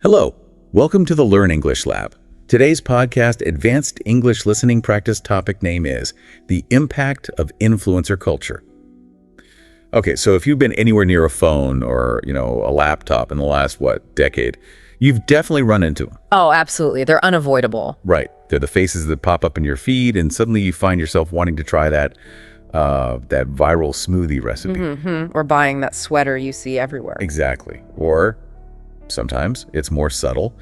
Hello, welcome to the Learn English Lab. Today's podcast Advanced English Listening Practice topic name is The Impact of Influencer Culture. Okay, so if you've been anywhere near a phone or, a laptop in the last, decade, you've definitely run into them. Oh, absolutely. They're unavoidable. Right. They're the faces that pop up in your feed, and suddenly you find yourself wanting to try that viral smoothie recipe. Or buying that sweater you see everywhere. Exactly. Or sometimes it's more subtle,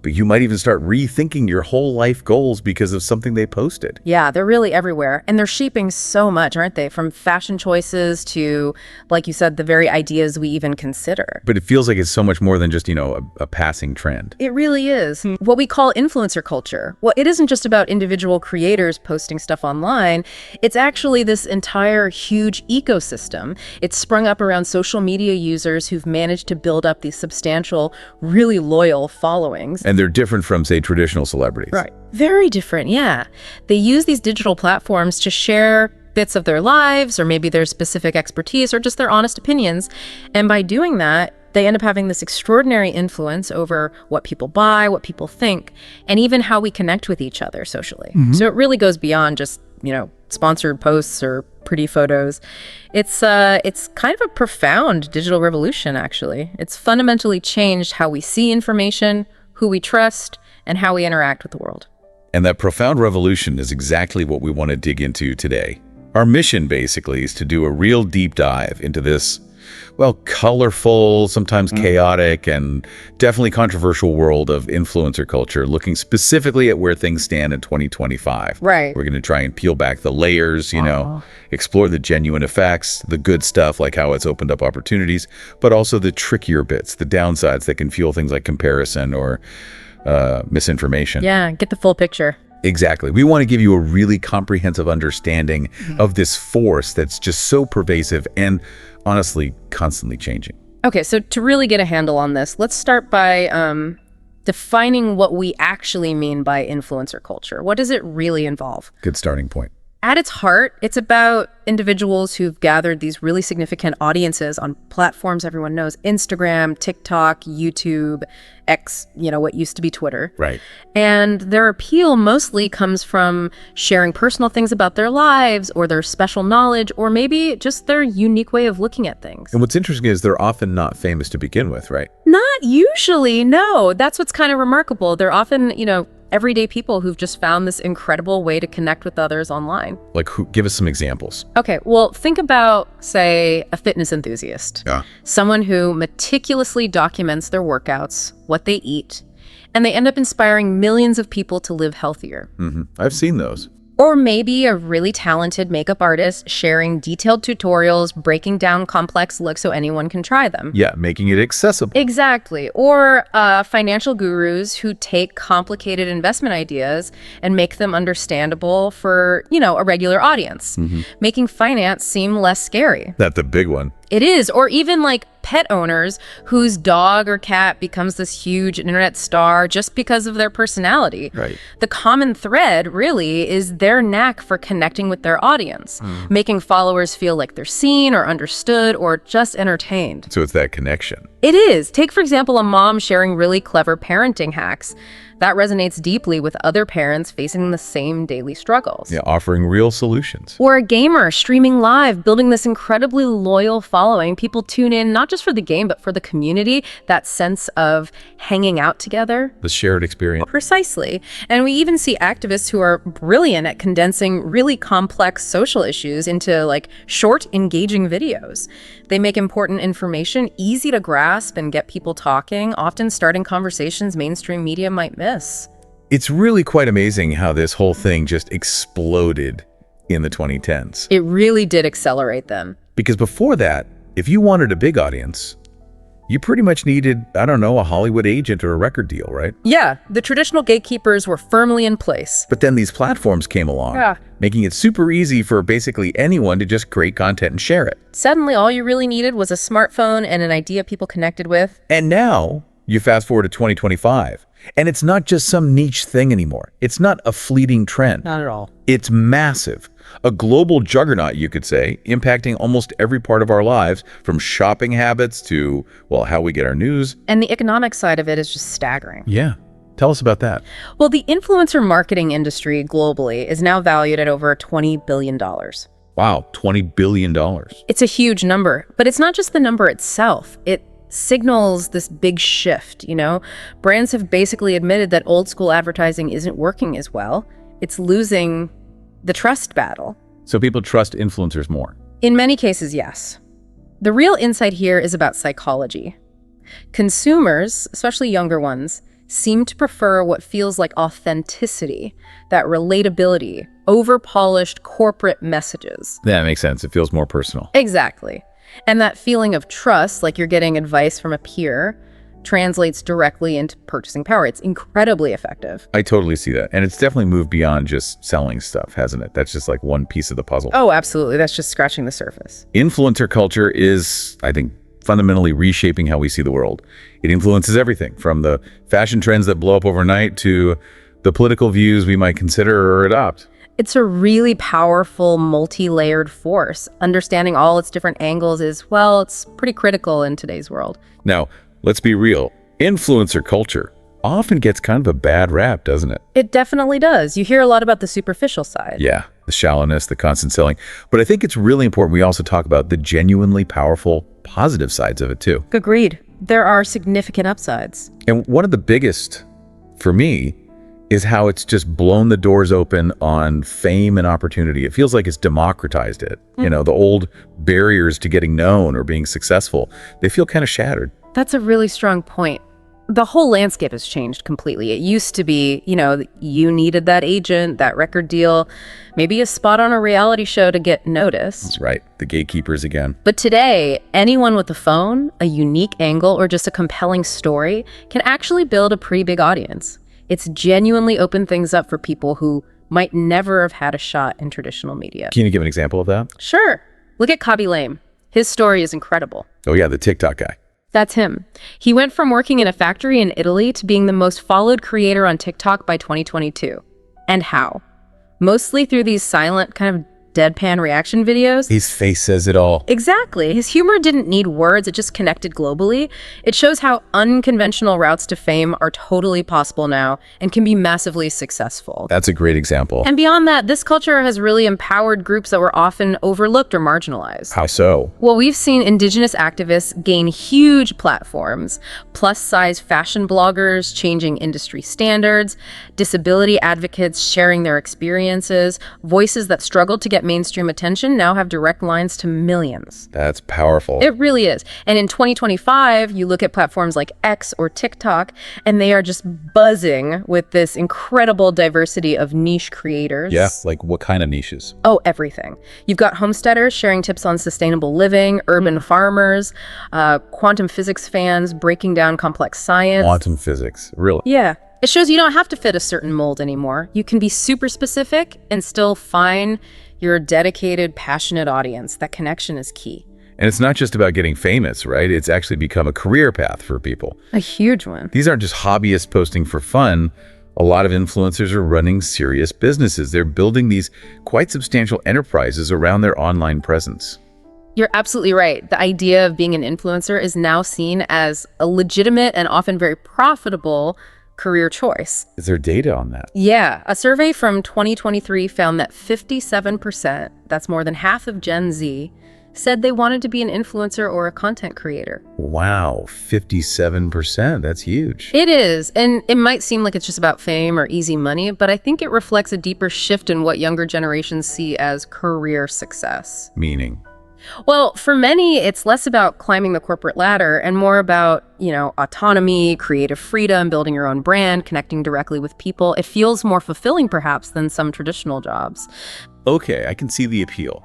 but you might even start rethinking your whole life goals because of something they posted. Yeah, they're really everywhere. And they're shaping so much, aren't they? From fashion choices to, like you said, the very ideas we even consider. But it feels like it's so much more than just, a passing trend. It really is. What we call influencer culture. Well, it isn't just about individual creators posting stuff online. It's actually this entire huge ecosystem. It's sprung up around social media users who've managed to build up these substantial, really loyal followings. And they're different from, say, traditional celebrities. Right. Very different, yeah. They use these digital platforms to share bits of their lives or maybe their specific expertise or just their honest opinions. And by doing that, they end up having this extraordinary influence over what people buy, what people think, and even how we connect with each other socially. So it really goes beyond just, sponsored posts or pretty photos. It's kind of a profound digital revolution, actually. It's fundamentally changed how we see information, who we trust, and how we interact with the world. And that profound revolution is exactly what we want to dig into today. Our mission, basically, is to do a real deep dive into this, colorful, sometimes chaotic, and definitely controversial world of influencer culture, looking specifically at where things stand in 2025. Right. We're going to try and peel back the layers, explore the genuine effects, the good stuff like how it's opened up opportunities, but also the trickier bits, the downsides that can fuel things like comparison or misinformation. Yeah, get the full picture. Exactly. We want to give you a really comprehensive understanding of this force that's just so pervasive and honestly constantly changing. Okay, so to really get a handle on this, let's start by defining what we actually mean by influencer culture. What does it really involve? Good starting point. At its heart, it's about individuals who've gathered these really significant audiences on platforms everyone knows: Instagram, TikTok, YouTube, X, what used to be Twitter. Right. And their appeal mostly comes from sharing personal things about their lives or their special knowledge or maybe just their unique way of looking at things. And what's interesting is they're often not famous to begin with, right? Not usually, no. That's what's kind of remarkable. They're often, everyday people who've just found this incredible way to connect with others online. Like who? Give us some examples. Okay, well, think about, say, a fitness enthusiast. Yeah. Someone who meticulously documents their workouts, what they eat, and they end up inspiring millions of people to live healthier. I've seen those. Or maybe a really talented makeup artist sharing detailed tutorials, breaking down complex looks so anyone can try them. Yeah, making it accessible. Exactly. Or financial gurus who take complicated investment ideas and make them understandable for, a regular audience, making finance seem less scary. That's the big one. It is. Or even like pet owners whose dog or cat becomes this huge internet star just because of their personality. Right. The common thread really is their knack for connecting with their audience, making followers feel like they're seen or understood or just entertained. So it's that connection. It is. Take, for example, a mom sharing really clever parenting hacks. That resonates deeply with other parents facing the same daily struggles. Yeah, offering real solutions. Or a gamer streaming live, building this incredibly loyal following. People tune in not just for the game, but for the community, that sense of hanging out together. The shared experience. Precisely. And we even see activists who are brilliant at condensing really complex social issues into short, engaging videos. They make important information easy to grasp and get people talking, often starting conversations mainstream media might miss. It's really quite amazing how this whole thing just exploded in the 2010s. It really did accelerate them. Because before that, if you wanted a big audience, you pretty much needed, a Hollywood agent or a record deal, right? Yeah, the traditional gatekeepers were firmly in place. But then these platforms came along, making it super easy for basically anyone to just create content and share it. Suddenly, all you really needed was a smartphone and an idea people connected with. And now, you fast forward to 2025, And it's not just some niche thing anymore. It's not a fleeting trend. Not at all. It's massive. A global juggernaut, you could say, impacting almost every part of our lives, from shopping habits to, well, how we get our news. And the economic side of it is just staggering. Yeah. Tell us about that. Well, the influencer marketing industry globally is now valued at over $20 billion. Wow, $20 billion. It's a huge number, but it's not just the number itself. It signals this big shift, you know? Brands have basically admitted that old school advertising isn't working as well. It's losing the trust battle. So people trust influencers more. In many cases, yes. The real insight here is about psychology. Consumers, especially younger ones, seem to prefer what feels like authenticity, that relatability, over-polished corporate messages. That makes sense. It feels more personal. Exactly. And that feeling of trust, like you're getting advice from a peer, translates directly into purchasing power. It's incredibly effective. I totally see that. And it's definitely moved beyond just selling stuff, hasn't it? That's just like one piece of the puzzle. Oh, absolutely. That's just scratching the surface. Influencer culture is, I think, fundamentally reshaping how we see the world. It influences everything from the fashion trends that blow up overnight to the political views we might consider or adopt. It's a really powerful, multi-layered force. Understanding all its different angles is, well, it's pretty critical in today's world. Now, let's be real. Influencer culture often gets kind of a bad rap, doesn't it? It definitely does. You hear a lot about the superficial side. Yeah, the shallowness, the constant selling. But I think it's really important we also talk about the genuinely powerful, positive sides of it too. Agreed. There are significant upsides. And one of the biggest, for me, is how it's just blown the doors open on fame and opportunity. It feels like it's democratized it. You know, the old barriers to getting known or being successful, they feel kind of shattered. That's a really strong point. The whole landscape has changed completely. It used to be, you know, you needed that agent, that record deal, maybe a spot on a reality show to get noticed. That's right. The gatekeepers again. But today, anyone with a phone, a unique angle, or just a compelling story can actually build a pretty big audience. It's genuinely opened things up for people who might never have had a shot in traditional media. Can you give an example of that? Sure. Look at Kabi Lame. His story is incredible. Oh yeah, the TikTok guy. That's him. He went from working in a factory in Italy to being the most followed creator on TikTok by 2022. And how? Mostly through these silent, kind of deadpan reaction videos. His face says it all. Exactly. His humor didn't need words, it just connected globally. It shows how unconventional routes to fame are totally possible now and can be massively successful. That's a great example. And beyond that, this culture has really empowered groups that were often overlooked or marginalized. How so? Well, we've seen Indigenous activists gain huge platforms, plus-size fashion bloggers changing industry standards, disability advocates sharing their experiences, voices that struggled to get mainstream attention now have direct lines to millions. That's powerful. It really is. And in 2025, you look at platforms like X or TikTok, and they are just buzzing with this incredible diversity of niche creators. Yeah, like what kind of niches? Oh, everything. You've got homesteaders sharing tips on sustainable living, urban farmers, quantum physics fans breaking down complex science. Quantum physics, really? Yeah. It shows you don't have to fit a certain mold anymore. You can be super specific and still find your dedicated, passionate audience. That connection is key. And it's not just about getting famous, right? It's actually become a career path for people. A huge one. These aren't just hobbyists posting for fun. A lot of influencers are running serious businesses. They're building these quite substantial enterprises around their online presence. You're absolutely right. The idea of being an influencer is now seen as a legitimate and often very profitable career choice. Is there data on that? Yeah, a survey from 2023 found that 57%, that's more than half of Gen Z, said they wanted to be an influencer or a content creator. Wow, 57%. That's huge. It is, and it might seem like it's just about fame or easy money, but I think it reflects a deeper shift in what younger generations see as career success. Meaning? Well, for many, it's less about climbing the corporate ladder and more about, autonomy, creative freedom, building your own brand, connecting directly with people. It feels more fulfilling, perhaps, than some traditional jobs. Okay, I can see the appeal.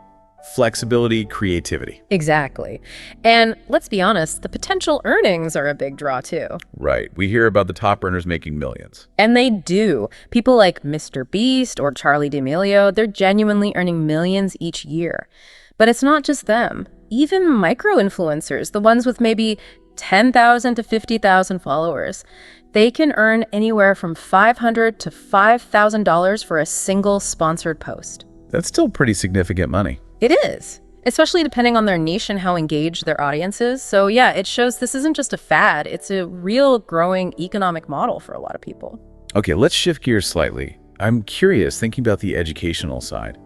Flexibility, creativity. Exactly. And let's be honest, the potential earnings are a big draw, too. Right. We hear about the top earners making millions. And they do. People like Mr. Beast or Charlie D'Amelio, they're genuinely earning millions each year. But it's not just them. Even micro-influencers, the ones with maybe 10,000 to 50,000 followers, they can earn anywhere from $500 to $5,000 for a single sponsored post. That's still pretty significant money. It is, especially depending on their niche and how engaged their audience is. So yeah, it shows this isn't just a fad, it's a real growing economic model for a lot of people. Okay, let's shift gears slightly. I'm curious, thinking about the educational side.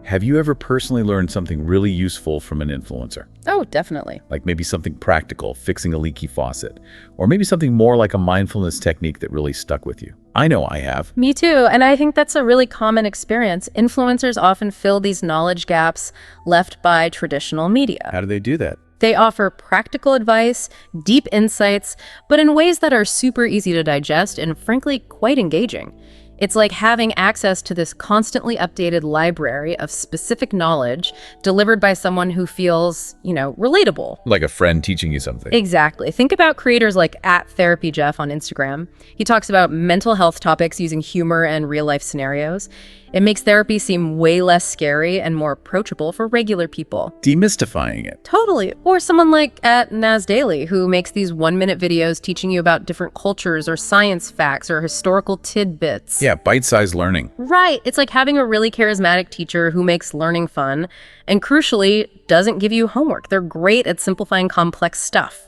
Have you ever personally learned something really useful from an influencer? Oh, definitely. Like maybe something practical, fixing a leaky faucet, or maybe something more like a mindfulness technique that really stuck with you. I know I have. Me too, and I think that's a really common experience. Influencers often fill these knowledge gaps left by traditional media. How do they do that? They offer practical advice, deep insights, but in ways that are super easy to digest and frankly quite engaging. It's like having access to this constantly updated library of specific knowledge delivered by someone who feels, relatable. Like a friend teaching you something. Exactly. Think about creators like @TherapyJeff on Instagram. He talks about mental health topics using humor and real-life scenarios. It makes therapy seem way less scary and more approachable for regular people. Demystifying it. Totally. Or someone like @NasDaily, who makes these 1-minute videos teaching you about different cultures or science facts or historical tidbits. Yeah, bite-sized learning. Right. It's like having a really charismatic teacher who makes learning fun and, crucially, doesn't give you homework. They're great at simplifying complex stuff.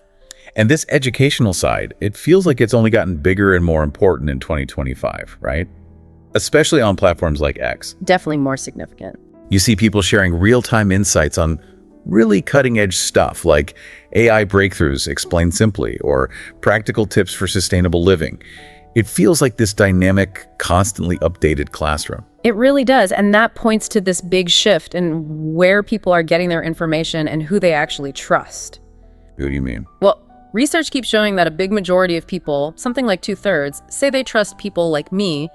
And this educational side, it feels like it's only gotten bigger and more important in 2025, right? Especially on platforms like X. Definitely more significant. You see people sharing real-time insights on really cutting-edge stuff like AI breakthroughs explained simply or practical tips for sustainable living. It feels like this dynamic, constantly updated classroom. It really does, and that points to this big shift in where people are getting their information and who they actually trust. What do you mean? Well, research keeps showing that a big majority of people, something like 2/3, say they trust people like me,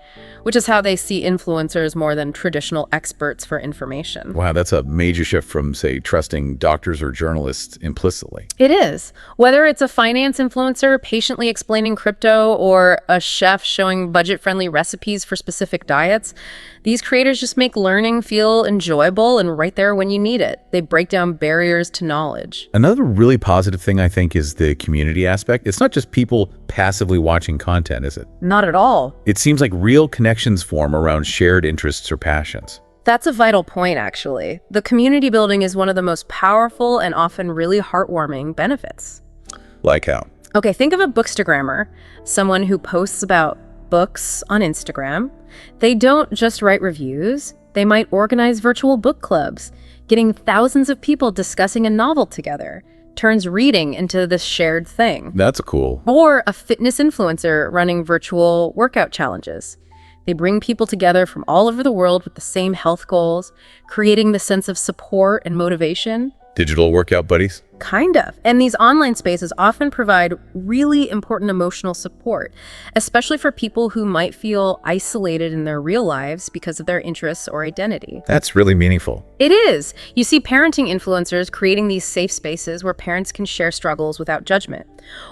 which is how they see influencers more than traditional experts for information. Wow, that's a major shift from, say, trusting doctors or journalists implicitly. It is. Whether it's a finance influencer patiently explaining crypto or a chef showing budget-friendly recipes for specific diets, these creators just make learning feel enjoyable and right there when you need it. They break down barriers to knowledge. Another really positive thing, I think, is the community aspect. It's not just people passively watching content, is it? Not at all. It seems like real connections form around shared interests or passions. That's a vital point, actually. The community building is one of the most powerful and often really heartwarming benefits. Like how? Okay, think of a bookstagrammer, someone who posts about books on Instagram. They don't just write reviews. They might organize virtual book clubs. Getting thousands of people discussing a novel together turns reading into this shared thing. That's cool. Or a fitness influencer running virtual workout challenges. They bring people together from all over the world with the same health goals, creating the sense of support and motivation. Digital workout buddies? Kind of. And these online spaces often provide really important emotional support, especially for people who might feel isolated in their real lives because of their interests or identity. That's really meaningful. It is. You see parenting influencers creating these safe spaces where parents can share struggles without judgment.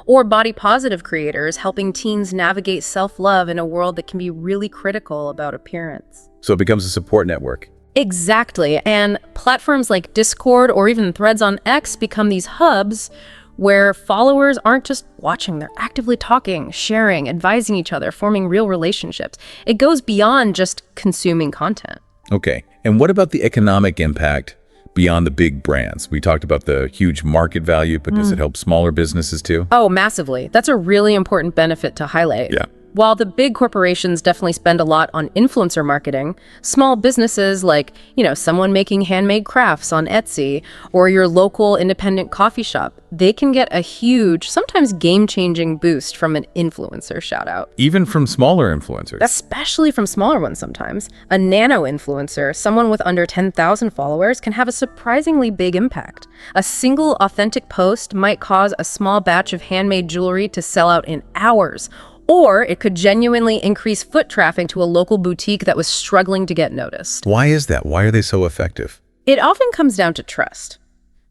Or body positive creators helping teens navigate self-love in a world that can be really critical about appearance. So it becomes a support network. Exactly. And platforms like Discord or even Threads on X become these hubs where followers aren't just watching, they're actively talking, sharing, advising each other, forming real relationships. It goes beyond just consuming content. Okay. And what about the economic impact beyond the big brands? We talked about the huge market value, but does it help smaller businesses too? Oh, massively. That's a really important benefit to highlight. Yeah. While the big corporations definitely spend a lot on influencer marketing, small businesses like, someone making handmade crafts on Etsy or your local independent coffee shop, they can get a huge, sometimes game-changing boost from an influencer shout-out. Even from smaller influencers? Especially from smaller ones sometimes. A nano influencer, someone with under 10,000 followers, can have a surprisingly big impact. A single authentic post might cause a small batch of handmade jewelry to sell out in hours. Or it could genuinely increase foot traffic to a local boutique that was struggling to get noticed. Why is that? Why are they so effective? It often comes down to trust.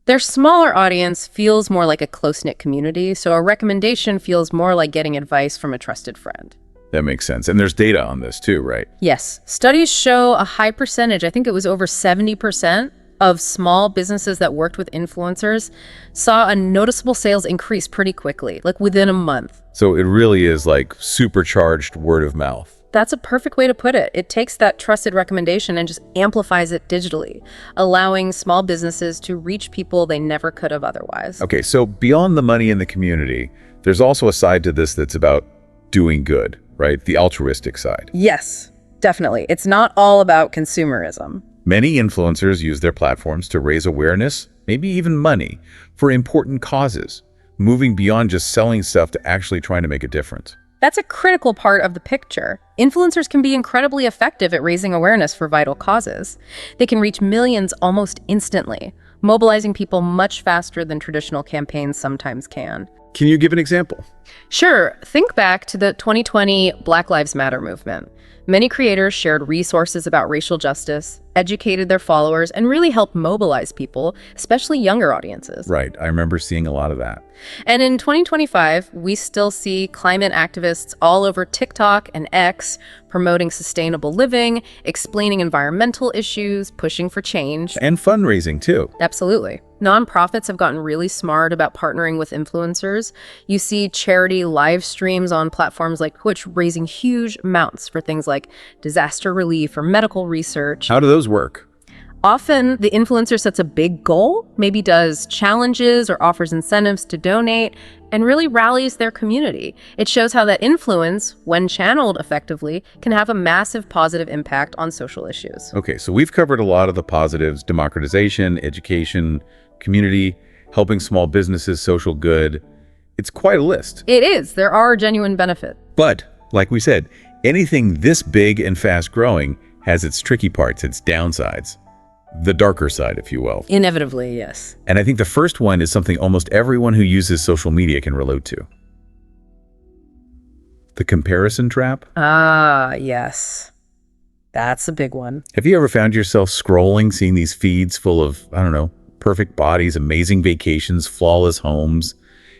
Their smaller audience feels more like a close-knit community, so a recommendation feels more like getting advice from a trusted friend. That makes sense. And there's data on this too, right? Yes. Studies show a high percentage, I think it was over 70%, of small businesses that worked with influencers saw a noticeable sales increase pretty quickly, like within a month. So it really is like supercharged word of mouth. That's a perfect way to put it. It takes that trusted recommendation and just amplifies it digitally, allowing small businesses to reach people they never could have otherwise. Okay, so beyond the money in the community, there's also a side to this that's about doing good, right? The altruistic side. Yes, definitely. It's not all about consumerism. Many influencers use their platforms to raise awareness, maybe even money, for important causes, moving beyond just selling stuff to actually trying to make a difference. That's a critical part of the picture. Influencers can be incredibly effective at raising awareness for vital causes. They can reach millions almost instantly, mobilizing people much faster than traditional campaigns sometimes can. Can you give an example? Sure, think back to the 2020 Black Lives Matter movement. Many creators shared resources about racial justice, educated their followers, and really helped mobilize people, especially younger audiences. Right, I remember seeing a lot of that. And in 2025, we still see climate activists all over TikTok and X promoting sustainable living, explaining environmental issues, pushing for change. And fundraising, too. Absolutely. Nonprofits have gotten really smart about partnering with influencers. You see charity live streams on platforms like Twitch raising huge amounts for things like disaster relief or medical research. How do those work? Often, the influencer sets a big goal, maybe does challenges or offers incentives to donate, and really rallies their community. It shows how that influence, when channeled effectively, can have a massive positive impact on social issues. Okay, so we've covered a lot of the positives: democratization, education, community, helping small businesses, social good. It's quite a list. It is. There are genuine benefits. But, like we said, anything this big and fast growing has its tricky parts, its downsides. The darker side, if you will. Inevitably, yes. And I think the first one is something almost everyone who uses social media can relate to. The comparison trap. Ah, yes. That's a big one. Have you ever found yourself scrolling, seeing these feeds full of, I don't know, perfect bodies, amazing vacations, flawless homes,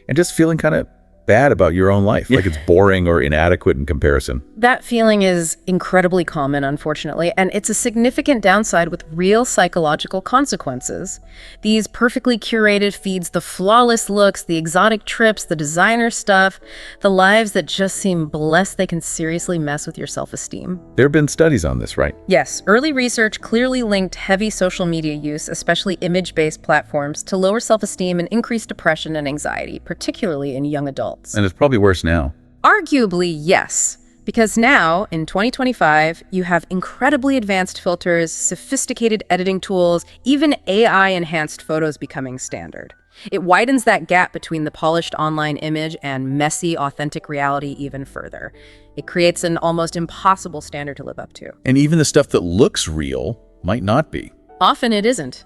and just feeling kind of bad about your own life, like it's boring or inadequate in comparison? That feeling is incredibly common, unfortunately, and it's a significant downside with real psychological consequences. These perfectly curated feeds, the flawless looks, the exotic trips, the designer stuff, the lives that just seem blessed, they can seriously mess with your self-esteem. There have been studies on this, right? Yes, early research clearly linked heavy social media use, especially image-based platforms, to lower self-esteem and increase depression and anxiety, particularly in young adults. And it's probably worse now. Arguably, yes. Because now, in 2025, you have incredibly advanced filters, sophisticated editing tools, even AI-enhanced photos becoming standard. It widens that gap between the polished online image and messy, authentic reality even further. It creates an almost impossible standard to live up to. And even the stuff that looks real might not be. Often it isn't.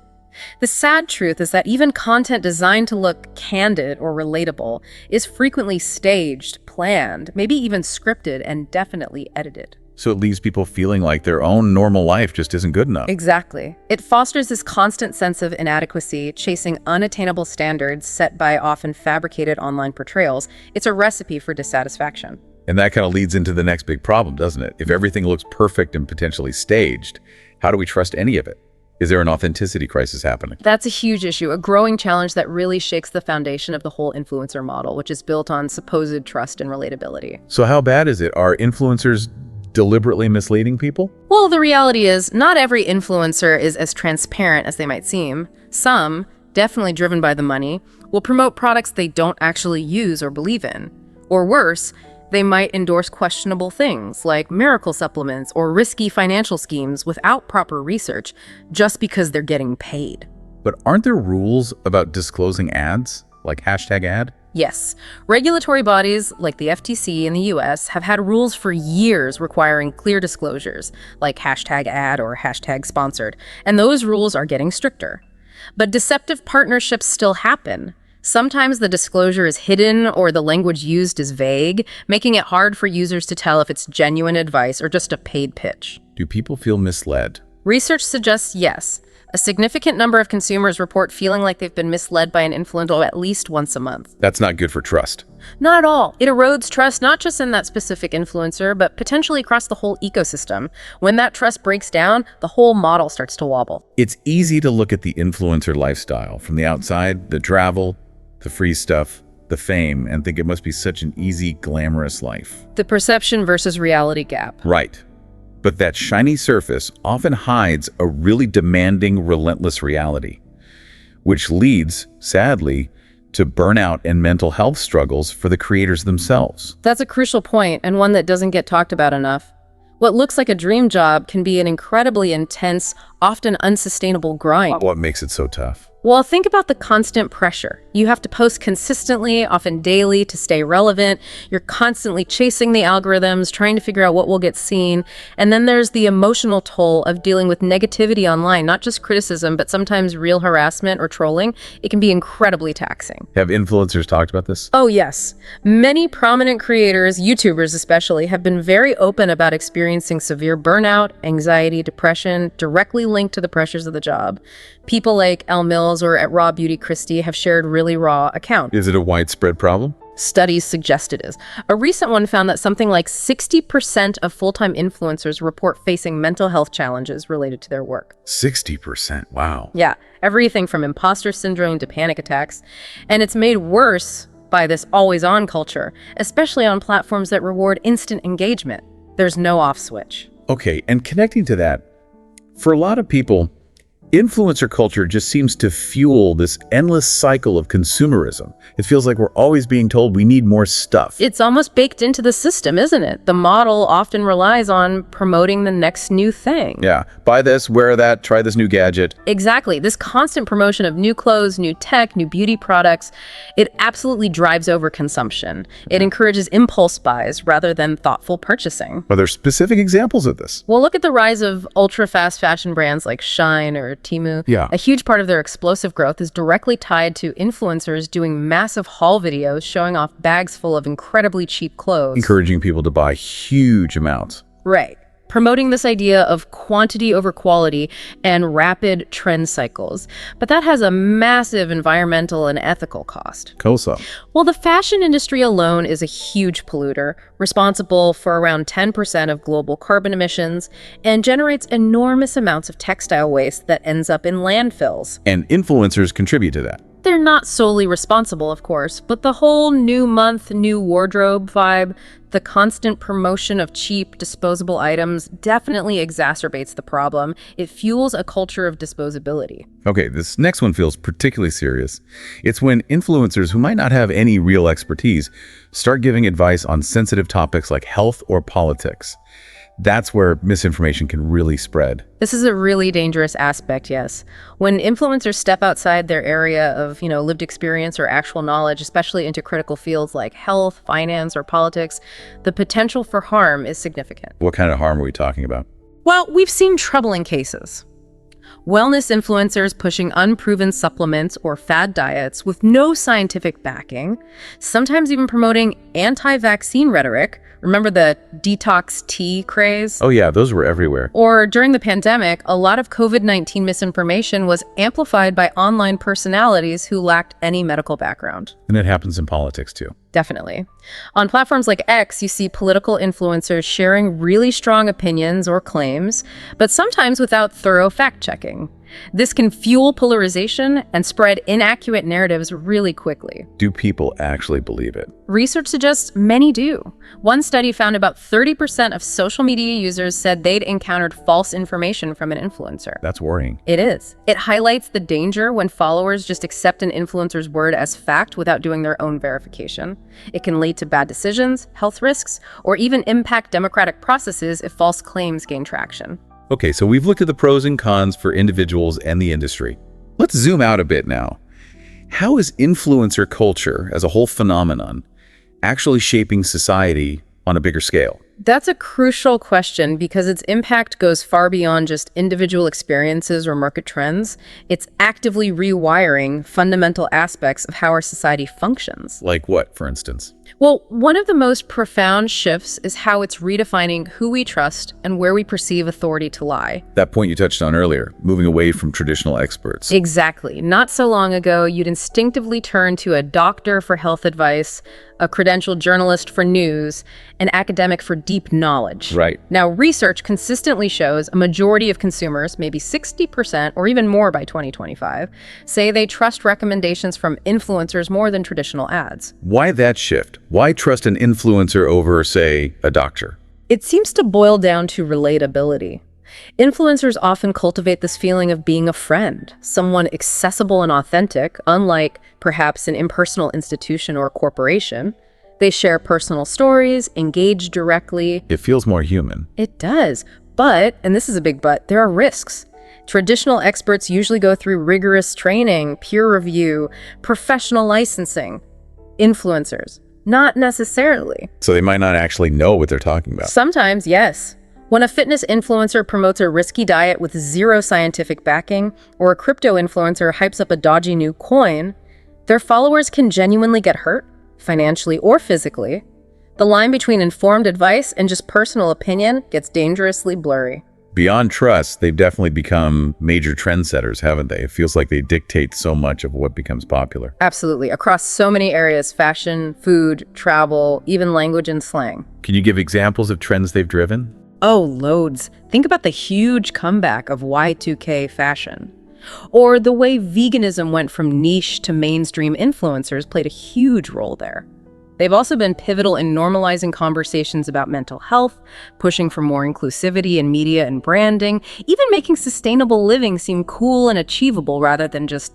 The sad truth is that even content designed to look candid or relatable is frequently staged, planned, maybe even scripted, and definitely edited. So it leaves people feeling like their own normal life just isn't good enough. Exactly. It fosters this constant sense of inadequacy, chasing unattainable standards set by often fabricated online portrayals. It's a recipe for dissatisfaction. And that kind of leads into the next big problem, doesn't it? If everything looks perfect and potentially staged, how do we trust any of it? Is there an authenticity crisis happening? That's a huge issue, a growing challenge that really shakes the foundation of the whole influencer model, which is built on supposed trust and relatability. So how bad is it? Are influencers deliberately misleading people? Well, the reality is not every influencer is as transparent as they might seem. Some, definitely driven by the money, will promote products they don't actually use or believe in. Or worse, they might endorse questionable things like miracle supplements or risky financial schemes without proper research just because they're getting paid. But aren't there rules about disclosing ads, like #ad? Yes, regulatory bodies like the FTC in the US have had rules for years requiring clear disclosures, like #ad or #sponsored, and those rules are getting stricter. But deceptive partnerships still happen. Sometimes the disclosure is hidden or the language used is vague, making it hard for users to tell if it's genuine advice or just a paid pitch. Do people feel misled? Research suggests yes. A significant number of consumers report feeling like they've been misled by an influencer at least once a month. That's not good for trust. Not at all. It erodes trust not just in that specific influencer, but potentially across the whole ecosystem. When that trust breaks down, the whole model starts to wobble. It's easy to look at the influencer lifestyle from the outside, the travel, the free stuff, the fame, and think it must be such an easy, glamorous life. The perception versus reality gap. Right. But that shiny surface often hides a really demanding, relentless reality, which leads, sadly, to burnout and mental health struggles for the creators themselves. That's a crucial point, and one that doesn't get talked about enough. What looks like a dream job can be an incredibly intense, often unsustainable grind. What makes it so tough? Well, think about the constant pressure. You have to post consistently, often daily, to stay relevant. You're constantly chasing the algorithms, trying to figure out what will get seen. And then there's the emotional toll of dealing with negativity online, not just criticism, but sometimes real harassment or trolling. It can be incredibly taxing. Have influencers talked about this? Oh, yes. Many prominent creators, YouTubers especially, have been very open about experiencing severe burnout, anxiety, depression, directly linked to the pressures of the job. People like Elle Mills or at Raw Beauty Christie have shared really raw accounts. Is it a widespread problem? Studies suggest it is. A recent one found that something like 60% of full-time influencers report facing mental health challenges related to their work. 60%, wow. Yeah, everything from imposter syndrome to panic attacks. And it's made worse by this always-on culture, especially on platforms that reward instant engagement. There's no off switch. Okay, and connecting to that, for a lot of people, influencer culture just seems to fuel this endless cycle of consumerism. It feels like we're always being told we need more stuff. It's almost baked into the system, isn't it? The model often relies on promoting the next new thing. Yeah, buy this, wear that, try this new gadget. Exactly. This constant promotion of new clothes, new tech, new beauty products, it absolutely drives over consumption. It encourages impulse buys rather than thoughtful purchasing. Are there specific examples of this? Well, look at the rise of ultra-fast fashion brands like Shine or Temu. Yeah. A huge part of their explosive growth is directly tied to influencers doing massive haul videos showing off bags full of incredibly cheap clothes. Encouraging people to buy huge amounts. Right. Promoting this idea of quantity over quality and rapid trend cycles. But that has a massive environmental and ethical cost. COSA. Well, the fashion industry alone is a huge polluter, responsible for around 10% of global carbon emissions, and generates enormous amounts of textile waste that ends up in landfills. And influencers contribute to that. They're not solely responsible, of course, but the whole new month, new wardrobe vibe, the constant promotion of cheap, disposable items definitely exacerbates the problem. It fuels a culture of disposability. Okay, this next one feels particularly serious. It's when influencers who might not have any real expertise start giving advice on sensitive topics like health or politics. That's where misinformation can really spread. This is a really dangerous aspect, yes. When influencers step outside their area of, lived experience or actual knowledge, especially into critical fields like health, finance, or politics, the potential for harm is significant. What kind of harm are we talking about? Well, we've seen troubling cases. Wellness influencers pushing unproven supplements or fad diets with no scientific backing, sometimes even promoting anti-vaccine rhetoric. Remember the detox tea craze? Oh yeah, those were everywhere. Or during the pandemic, a lot of COVID-19 misinformation was amplified by online personalities who lacked any medical background. And it happens in politics too. Definitely. On platforms like X, you see political influencers sharing really strong opinions or claims, but sometimes without thorough fact-checking. This can fuel polarization and spread inaccurate narratives really quickly. Do people actually believe it? Research suggests many do. One study found about 30% of social media users said they'd encountered false information from an influencer. That's worrying. It is. It highlights the danger when followers just accept an influencer's word as fact without doing their own verification. It can lead to bad decisions, health risks, or even impact democratic processes if false claims gain traction. Okay, so we've looked at the pros and cons for individuals and the industry. Let's zoom out a bit now. How is influencer culture as a whole phenomenon actually shaping society on a bigger scale? That's a crucial question because its impact goes far beyond just individual experiences or market trends. It's actively rewiring fundamental aspects of how our society functions. Like what, for instance? Well, one of the most profound shifts is how it's redefining who we trust and where we perceive authority to lie. That point you touched on earlier, moving away from traditional experts. Exactly. Not so long ago, you'd instinctively turn to a doctor for health advice, a credentialed journalist for news, an academic for deep knowledge. Right. Now, research consistently shows a majority of consumers, maybe 60% or even more by 2025, say they trust recommendations from influencers more than traditional ads. Why that shift? Why trust an influencer over, say, a doctor? It seems to boil down to relatability. Influencers often cultivate this feeling of being a friend, someone accessible and authentic, unlike perhaps an impersonal institution or corporation. They share personal stories, engage directly. It feels more human. It does. But, and this is a big but, there are risks. Traditional experts usually go through rigorous training, peer review, professional licensing. Influencers, not necessarily. So they might not actually know what they're talking about. Sometimes, yes. When a fitness influencer promotes a risky diet with zero scientific backing, or a crypto influencer hypes up a dodgy new coin, their followers can genuinely get hurt, financially or physically. The line between informed advice and just personal opinion gets dangerously blurry. Beyond trust, they've definitely become major trendsetters, haven't they? It feels like they dictate so much of what becomes popular. Absolutely. Across so many areas: fashion, food, travel, even language and slang. Can you give examples of trends they've driven? Oh, loads. Think about the huge comeback of Y2K fashion. Or the way veganism went from niche to mainstream. Influencers played a huge role there. They've also been pivotal in normalizing conversations about mental health, pushing for more inclusivity in media and branding, even making sustainable living seem cool and achievable rather than just,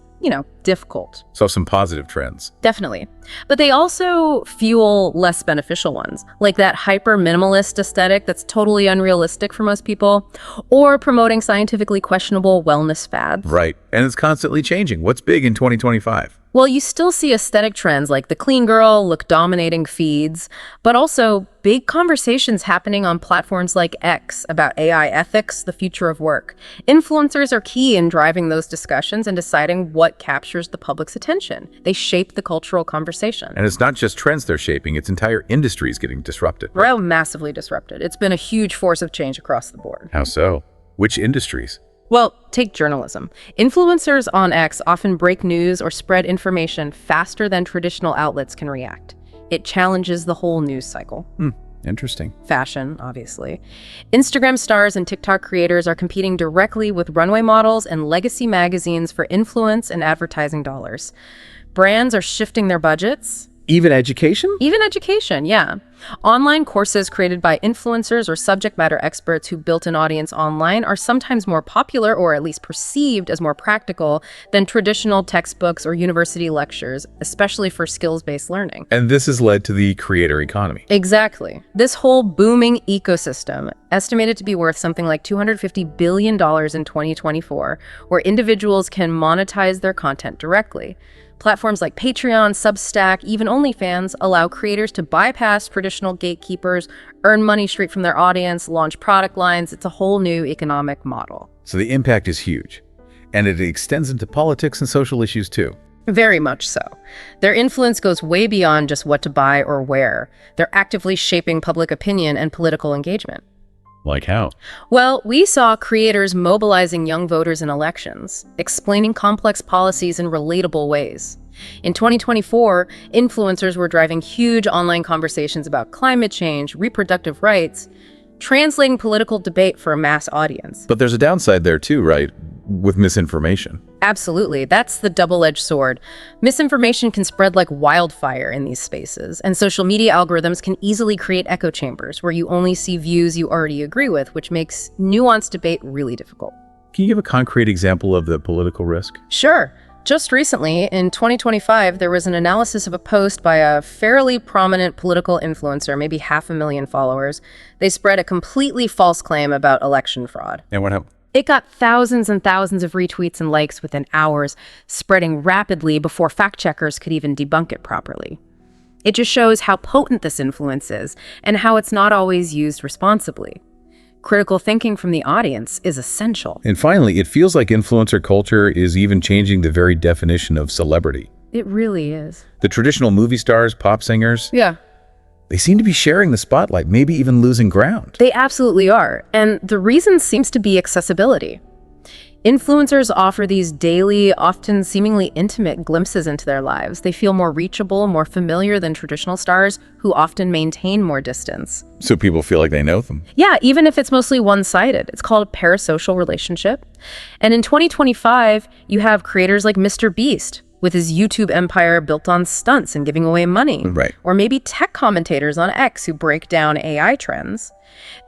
difficult. So some positive trends. Definitely. But they also fuel less beneficial ones, like that hyper-minimalist aesthetic that's totally unrealistic for most people, or promoting scientifically questionable wellness fads. Right. And it's constantly changing. What's big in 2025? Well, you still see aesthetic trends like the clean girl look dominating feeds, but also big conversations happening on platforms like X about AI ethics, the future of work. Influencers are key in driving those discussions and deciding what captures the public's attention. They shape the cultural conversation. And it's not just trends they're shaping, it's entire industries getting disrupted. Well, massively disrupted. It's been a huge force of change across the board. How so? Which industries? Well, take journalism. Influencers on X often break news or spread information faster than traditional outlets can react. It challenges the whole news cycle. Interesting. Fashion, obviously. Instagram stars and TikTok creators are competing directly with runway models and legacy magazines for influence and advertising dollars. Brands are shifting their budgets. Even education? Even education, yeah. Online courses created by influencers or subject matter experts who built an audience online are sometimes more popular, or at least perceived as more practical, than traditional textbooks or university lectures, especially for skills-based learning. And this has led to the creator economy. Exactly. This whole booming ecosystem, estimated to be worth something like $250 billion in 2024, where individuals can monetize their content directly. Platforms like Patreon, Substack, even OnlyFans allow creators to bypass traditional gatekeepers, earn money straight from their audience, launch product lines. It's a whole new economic model. So the impact is huge. And it extends into politics and social issues too. Very much so. Their influence goes way beyond just what to buy or wear. They're actively shaping public opinion and political engagement. Like how? Well, we saw creators mobilizing young voters in elections, explaining complex policies in relatable ways. In 2024, influencers were driving huge online conversations about climate change, reproductive rights, translating political debate for a mass audience. But there's a downside there too, right? With misinformation. Absolutely. That's the double-edged sword. Misinformation can spread like wildfire in these spaces, and social media algorithms can easily create echo chambers where you only see views you already agree with, which makes nuanced debate really difficult. Can you give a concrete example of the political risk? Sure. Just recently, in 2025, there was an analysis of a post by a fairly prominent political influencer, maybe 500,000 followers. They spread a completely false claim about election fraud. And what happened? It got thousands and thousands of retweets and likes within hours, spreading rapidly before fact-checkers could even debunk it properly. It just shows how potent this influence is and how it's not always used responsibly. Critical thinking from the audience is essential. And finally, it feels like influencer culture is even changing the very definition of celebrity. It really is. The traditional movie stars, pop singers, Yeah. They seem to be sharing the spotlight, maybe even losing ground. They absolutely are. And the reason seems to be accessibility. Influencers offer these daily, often seemingly intimate glimpses into their lives. They feel more reachable, more familiar than traditional stars who often maintain more distance. So people feel like they know them. Yeah, even if it's mostly one-sided. It's called a parasocial relationship. And in 2025, you have creators like Mr. Beast, with his YouTube empire built on stunts and giving away money. Right. Or maybe tech commentators on X who break down AI trends.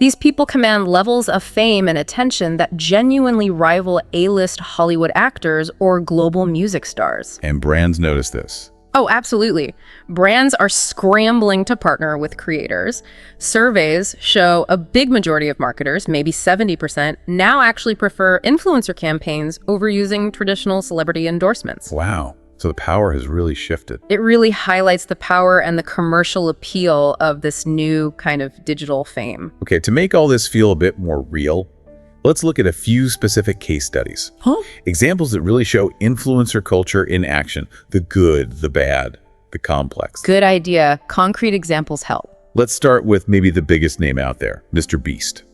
These people command levels of fame and attention that genuinely rival A-list Hollywood actors or global music stars. And brands notice this. Oh, absolutely. Brands are scrambling to partner with creators. Surveys show a big majority of marketers, maybe 70%, now actually prefer influencer campaigns over using traditional celebrity endorsements. Wow. So the power has really shifted. It really highlights the power and the commercial appeal of this new kind of digital fame. Okay, to make all this feel a bit more real, let's look at a few specific case studies. Examples that really show influencer culture in action. The good, the bad, the complex. Good idea. Concrete examples help. Let's start with maybe the biggest name out there, Mr. Beast.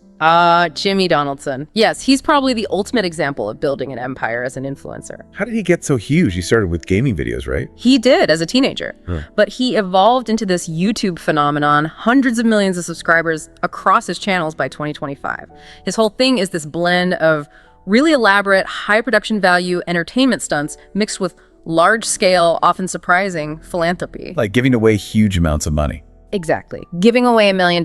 Jimmy Donaldson. Yes, he's probably the ultimate example of building an empire as an influencer. How did he get so huge? He started with gaming videos, right? He did as a teenager, but he evolved into this YouTube phenomenon, hundreds of millions of subscribers across his channels by 2025. His whole thing is this blend of really elaborate, high production value entertainment stunts mixed with large-scale, often surprising philanthropy. Like giving away huge amounts of money. Exactly. Giving away $1 million,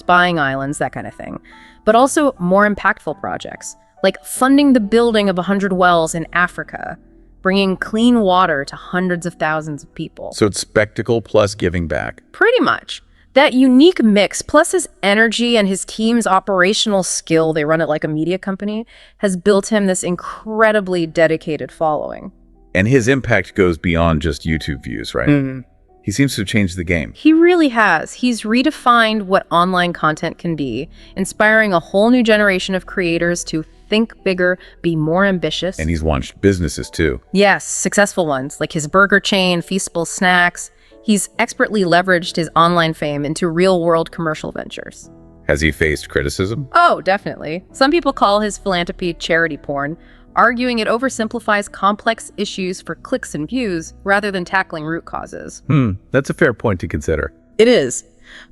buying islands, that kind of thing. But also more impactful projects, like funding the building of 100 wells in Africa, bringing clean water to hundreds of thousands of people. So it's spectacle plus giving back. Pretty much. That unique mix, plus his energy and his team's operational skill, they run it like a media company, has built him this incredibly dedicated following. And his impact goes beyond just YouTube views, right? He seems to have changed the game. He really has. He's redefined what online content can be, inspiring a whole new generation of creators to think bigger, be more ambitious. And he's launched businesses too. Yes, successful ones, like his burger chain, Feastable Snacks. He's expertly leveraged his online fame into real-world commercial ventures. Has he faced criticism? Oh, definitely. Some people call his philanthropy charity porn, arguing it oversimplifies complex issues for clicks and views rather than tackling root causes. That's a fair point to consider. It is.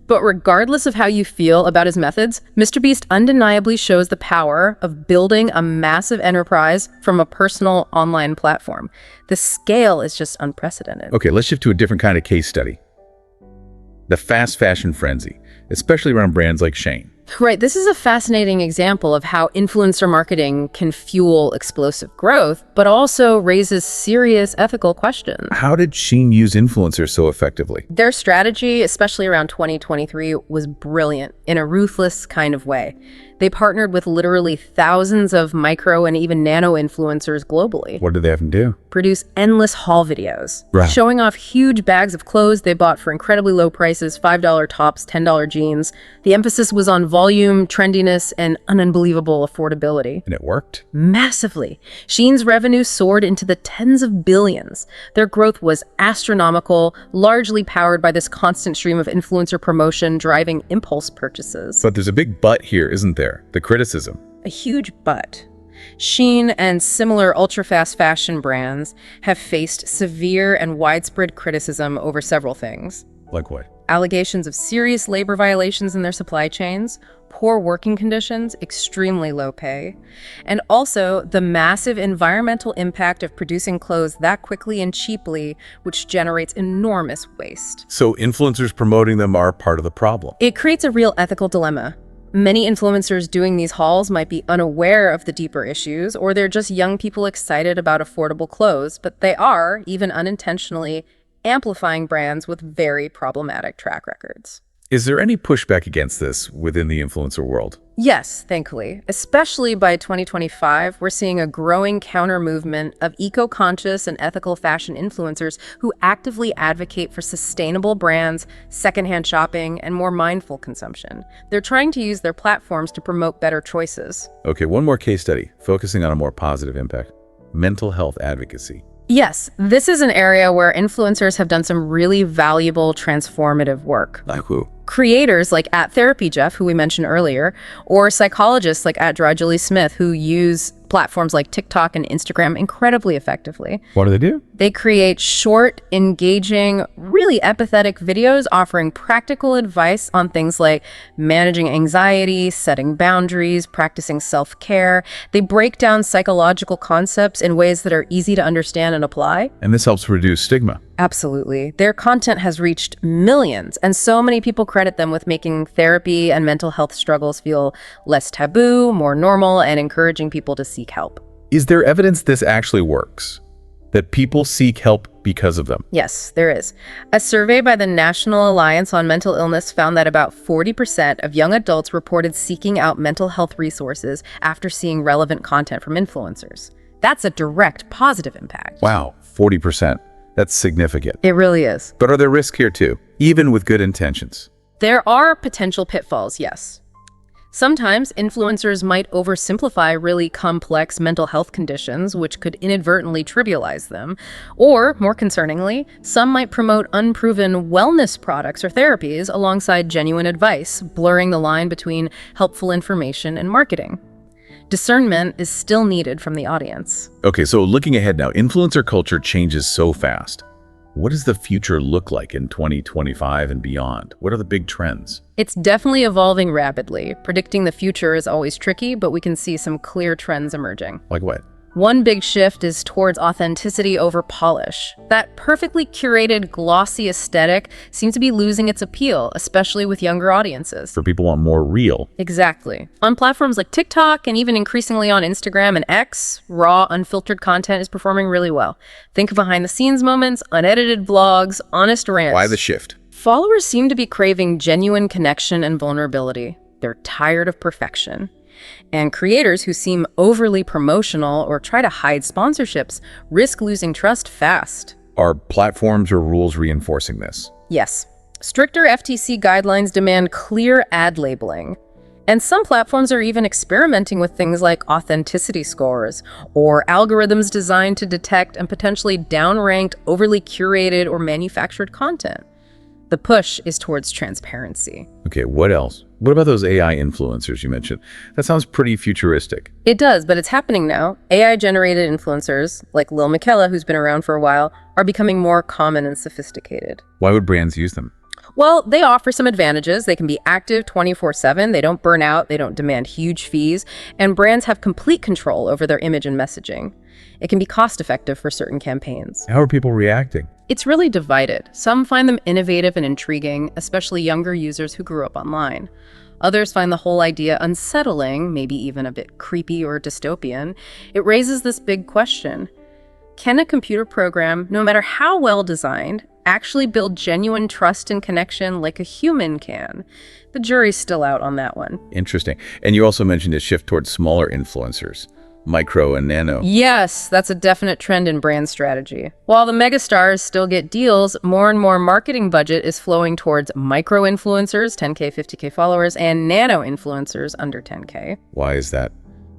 But regardless of how you feel about his methods, Mr. Beast undeniably shows the power of building a massive enterprise from a personal online platform. The scale is just unprecedented. Okay, let's shift to a different kind of case study. The fast fashion frenzy, especially around brands like Shein. Right, this is a fascinating example of how influencer marketing can fuel explosive growth, but also raises serious ethical questions. How did Shein use influencers so effectively? Their strategy, especially around 2023, was brilliant in a ruthless kind of way. They partnered with literally thousands of micro and even nano influencers globally. What did they have them do? Produce endless haul videos, Right. showing off huge bags of clothes they bought for incredibly low prices, $5 tops, $10 jeans. The emphasis was on volume, trendiness, and unbelievable affordability. And it worked? Massively. Shein's revenue soared into the tens of billions. Their growth was astronomical, largely powered by this constant stream of influencer promotion driving impulse purchases. But there's a big but here, isn't there? The criticism. A huge but. Shein and similar ultra-fast fashion brands have faced severe and widespread criticism over several things. Like what? Allegations of serious labor violations in their supply chains, poor working conditions, extremely low pay, and also the massive environmental impact of producing clothes that quickly and cheaply, which generates enormous waste. So influencers promoting them are part of the problem. It creates a real ethical dilemma. Many influencers doing these hauls might be unaware of the deeper issues, or they're just young people excited about affordable clothes, but they are, even unintentionally, amplifying brands with very problematic track records. Is there any pushback against this within the influencer world? Yes, thankfully. Especially by 2025, we're seeing a growing counter-movement of eco-conscious and ethical fashion influencers who actively advocate for sustainable brands, secondhand shopping, and more mindful consumption. They're trying to use their platforms to promote better choices. Okay, one more case study, focusing on a more positive impact. Mental health advocacy. Yes, this is an area where influencers have done some really valuable, transformative work. Like who? Creators like @TherapyJeff, who we mentioned earlier, or psychologists like @DryJulie_Smith, who use platforms like TikTok and Instagram incredibly effectively. What do they do? They create short, engaging, really empathetic videos offering practical advice on things like managing anxiety, setting boundaries, practicing self-care. They break down psychological concepts in ways that are easy to understand and apply. And this helps reduce stigma. Absolutely. Their content has reached millions, and so many people credit them with making therapy and mental health struggles feel less taboo, more normal, and encouraging people to seek help. Is there evidence this actually works? That people seek help because of them? Yes, there is. A survey by the National Alliance on Mental Illness found that about 40% of young adults reported seeking out mental health resources after seeing relevant content from influencers. That's a direct positive impact. Wow, 40%. That's significant. It really is. But are there risks here too, even with good intentions? There are potential pitfalls, yes. Sometimes influencers might oversimplify really complex mental health conditions, which could inadvertently trivialize them. Or, more concerningly, some might promote unproven wellness products or therapies alongside genuine advice, blurring the line between helpful information and marketing. Discernment is still needed from the audience. Okay, so looking ahead now, influencer culture changes so fast. What does the future look like in 2025 and beyond? What are the big trends? It's definitely evolving rapidly. Predicting the future is always tricky, but we can see some clear trends emerging. Like what? One big shift is towards authenticity over polish. That perfectly curated, glossy aesthetic seems to be losing its appeal, especially with younger audiences. For people want more real. Exactly. On platforms like TikTok and even increasingly on Instagram and X, raw, unfiltered content is performing really well. Think of behind-the-scenes moments, unedited vlogs, honest rants. Why the shift? Followers seem to be craving genuine connection and vulnerability. They're tired of perfection. And creators who seem overly promotional or try to hide sponsorships risk losing trust fast. Are platforms or rules reinforcing this? Yes. Stricter FTC guidelines demand clear ad labeling. And some platforms are even experimenting with things like authenticity scores or algorithms designed to detect and potentially downrank overly curated or manufactured content. The push is towards transparency. Okay, what else? What about those AI influencers you mentioned? That sounds pretty futuristic. It does, but it's happening now. AI-generated influencers, like Lil Miquela, who's been around for a while, are becoming more common and sophisticated. Why would brands use them? Well, they offer some advantages. They can be active 24/7, they don't burn out, they don't demand huge fees, and brands have complete control over their image and messaging. It can be cost-effective for certain campaigns. How are people reacting? It's really divided. Some find them innovative and intriguing, especially younger users who grew up online. Others find the whole idea unsettling, maybe even a bit creepy or dystopian. It raises this big question. Can a computer program, no matter how well designed, actually build genuine trust and connection like a human can? The jury's still out on that one. Interesting. And you also mentioned a shift towards smaller influencers, micro and nano. Yes, that's a definite trend in brand strategy. While the megastars still get deals, more and more marketing budget is flowing towards micro influencers, 10K, 50K followers, and nano influencers under 10K. Why is that?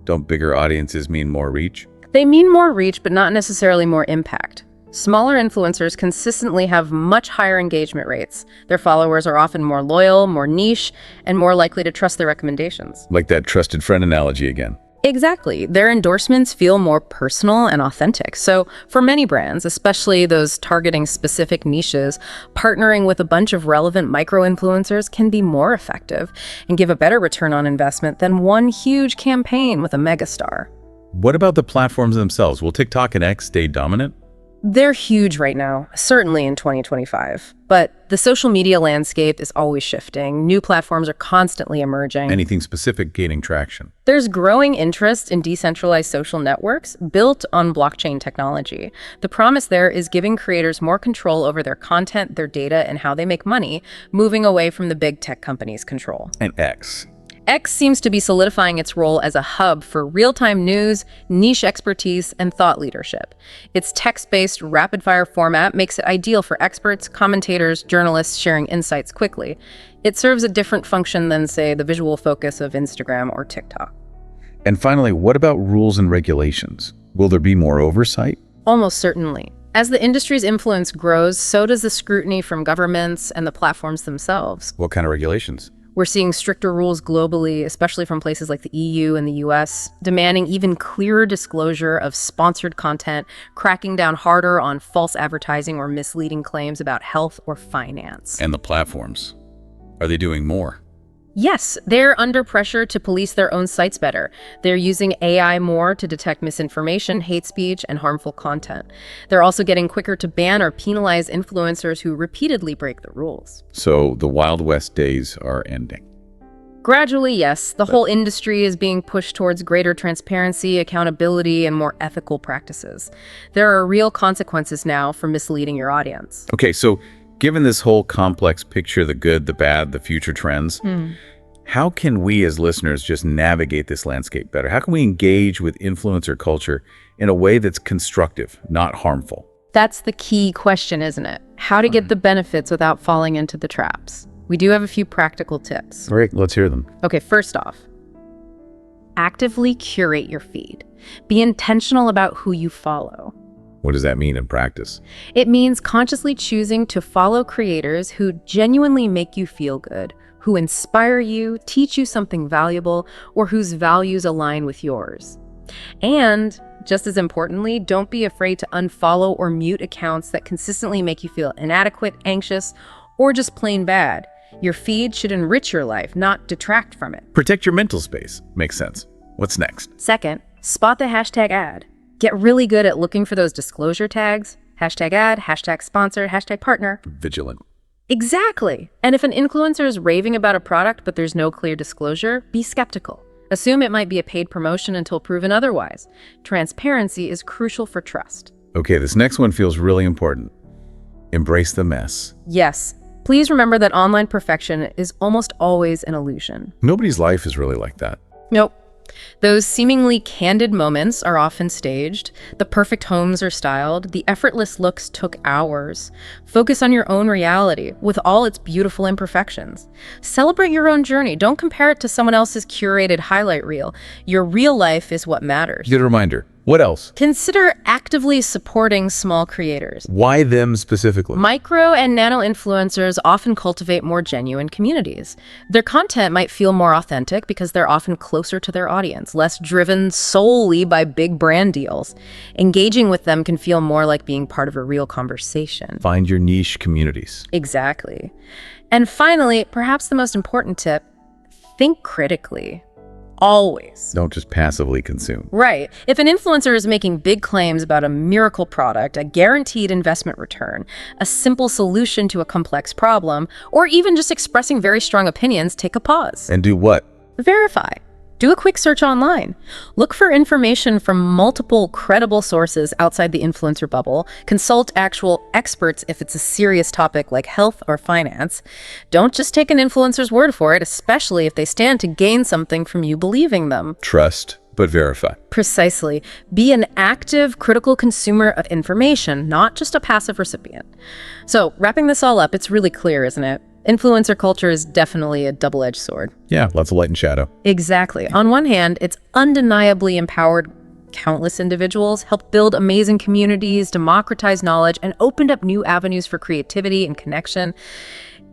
Don't bigger audiences mean more reach? They mean more reach, but not necessarily more impact. Smaller influencers consistently have much higher engagement rates. Their followers are often more loyal, more niche, and more likely to trust their recommendations. Like that trusted friend analogy again. Exactly. Their endorsements feel more personal and authentic. So for many brands, especially those targeting specific niches, partnering with a bunch of relevant micro-influencers can be more effective and give a better return on investment than one huge campaign with a megastar. What about the platforms themselves? Will TikTok and X stay dominant? They're huge right now, certainly in 2025. But the social media landscape is always shifting. New platforms are constantly emerging. Anything specific gaining traction? There's growing interest in decentralized social networks built on blockchain technology. The promise there is giving creators more control over their content, their data, and how they make money, moving away from the big tech companies' control. And X seems to be solidifying its role as a hub for real-time news, niche expertise, and thought leadership. Its text-based, rapid-fire format makes it ideal for experts, commentators, journalists sharing insights quickly. It serves a different function than, say, the visual focus of Instagram or TikTok. And finally, what about rules and regulations? Will there be more oversight? Almost certainly. As the industry's influence grows, so does the scrutiny from governments and the platforms themselves. What kind of regulations? We're seeing stricter rules globally, especially from places like the EU and the US, demanding even clearer disclosure of sponsored content, cracking down harder on false advertising or misleading claims about health or finance. And the platforms. Are they doing more? Yes, they're under pressure to police their own sites better. They're using AI more to detect misinformation, hate speech, and harmful content. They're also getting quicker to ban or penalize influencers who repeatedly break the rules. So the Wild West days are ending. Gradually, yes, the whole industry is being pushed towards greater transparency, accountability, and more ethical practices. There are real consequences now for misleading your audience. Okay, so given this whole complex picture, the good, the bad, the future trends, how can we as listeners just navigate this landscape better? How can we engage with influencer culture in a way that's constructive, not harmful? That's the key question, isn't it? How to get the benefits without falling into the traps. We do have a few practical tips. All right, let's hear them. Okay, first off, actively curate your feed. Be intentional about who you follow. What does that mean in practice? It means consciously choosing to follow creators who genuinely make you feel good, who inspire you, teach you something valuable, or whose values align with yours. And just as importantly, don't be afraid to unfollow or mute accounts that consistently make you feel inadequate, anxious, or just plain bad. Your feed should enrich your life, not detract from it. Protect your mental space. Makes sense. What's next? Second, spot the hashtag ad. Get really good at looking for those disclosure tags. Hashtag ad, hashtag sponsor, hashtag partner. Vigilant. Exactly. And if an influencer is raving about a product but there's no clear disclosure, be skeptical. Assume it might be a paid promotion until proven otherwise. Transparency is crucial for trust. Okay, this next one feels really important. Embrace the mess. Yes. Please remember that online perfection is almost always an illusion. Nobody's life is really like that. Nope. Those seemingly candid moments are often staged. The perfect homes are styled. The effortless looks took hours. Focus on your own reality with all its beautiful imperfections. Celebrate your own journey. Don't compare it to someone else's curated highlight reel. Your real life is what matters. Good reminder. What else? Consider actively supporting small creators. Why them specifically? Micro and nano influencers often cultivate more genuine communities. Their content might feel more authentic because they're often closer to their audience, less driven solely by big brand deals. Engaging with them can feel more like being part of a real conversation. Find your niche communities. Exactly. And finally, perhaps the most important tip, think critically. Always. Don't just passively consume. Right. If an influencer is making big claims about a miracle product, a guaranteed investment return, a simple solution to a complex problem, or even just expressing very strong opinions, take a pause. And do what? Verify. Do a quick search online. Look for information from multiple credible sources outside the influencer bubble. Consult actual experts if it's a serious topic like health or finance. Don't just take an influencer's word for it, especially if they stand to gain something from you believing them. Trust, but verify. Precisely. Be an active, critical consumer of information, not just a passive recipient. So, wrapping this all up, it's really clear, isn't it? Influencer culture is definitely a double-edged sword. Yeah, lots of light and shadow. Exactly. On one hand, it's undeniably empowered countless individuals, helped build amazing communities, democratized knowledge, and opened up new avenues for creativity and connection.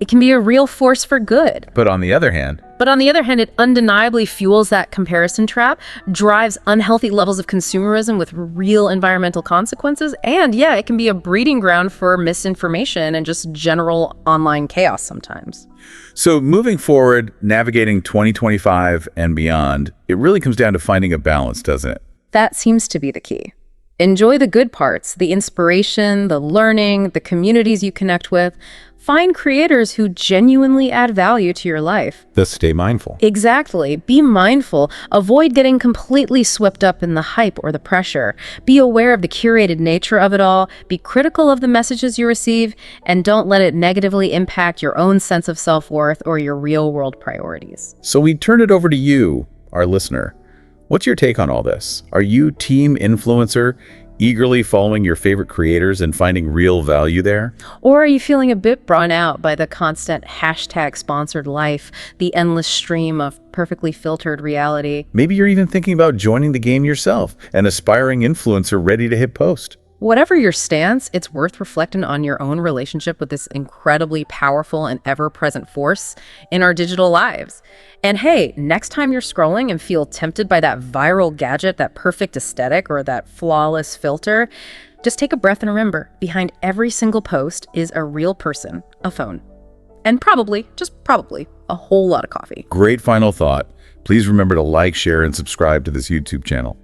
It can be a real force for good. But on the other hand, it undeniably fuels that comparison trap, drives unhealthy levels of consumerism with real environmental consequences, and yeah, it can be a breeding ground for misinformation and just general online chaos sometimes. So moving forward, navigating 2025 and beyond, it really comes down to finding a balance, doesn't it? That seems to be the key. Enjoy the good parts, the inspiration, the learning, the communities you connect with. Find creators who genuinely add value to your life. Thus stay mindful. Exactly. Be mindful. Avoid getting completely swept up in the hype or the pressure. Be aware of the curated nature of it all. Be critical of the messages you receive, and don't let it negatively impact your own sense of self-worth or your real-world priorities. So we turn it over to you, our listener. What's your take on all this? Are you team influencer, eagerly following your favorite creators and finding real value there? Or are you feeling a bit brought out by the constant hashtag-sponsored life, the endless stream of perfectly filtered reality? Maybe you're even thinking about joining the game yourself, an aspiring influencer ready to hit post. Whatever your stance, it's worth reflecting on your own relationship with this incredibly powerful and ever-present force in our digital lives. And hey, next time you're scrolling and feel tempted by that viral gadget, that perfect aesthetic, or that flawless filter, just take a breath and remember, behind every single post is a real person, a phone. And probably, just probably, a whole lot of coffee. Great final thought. Please remember to like, share, and subscribe to this YouTube channel.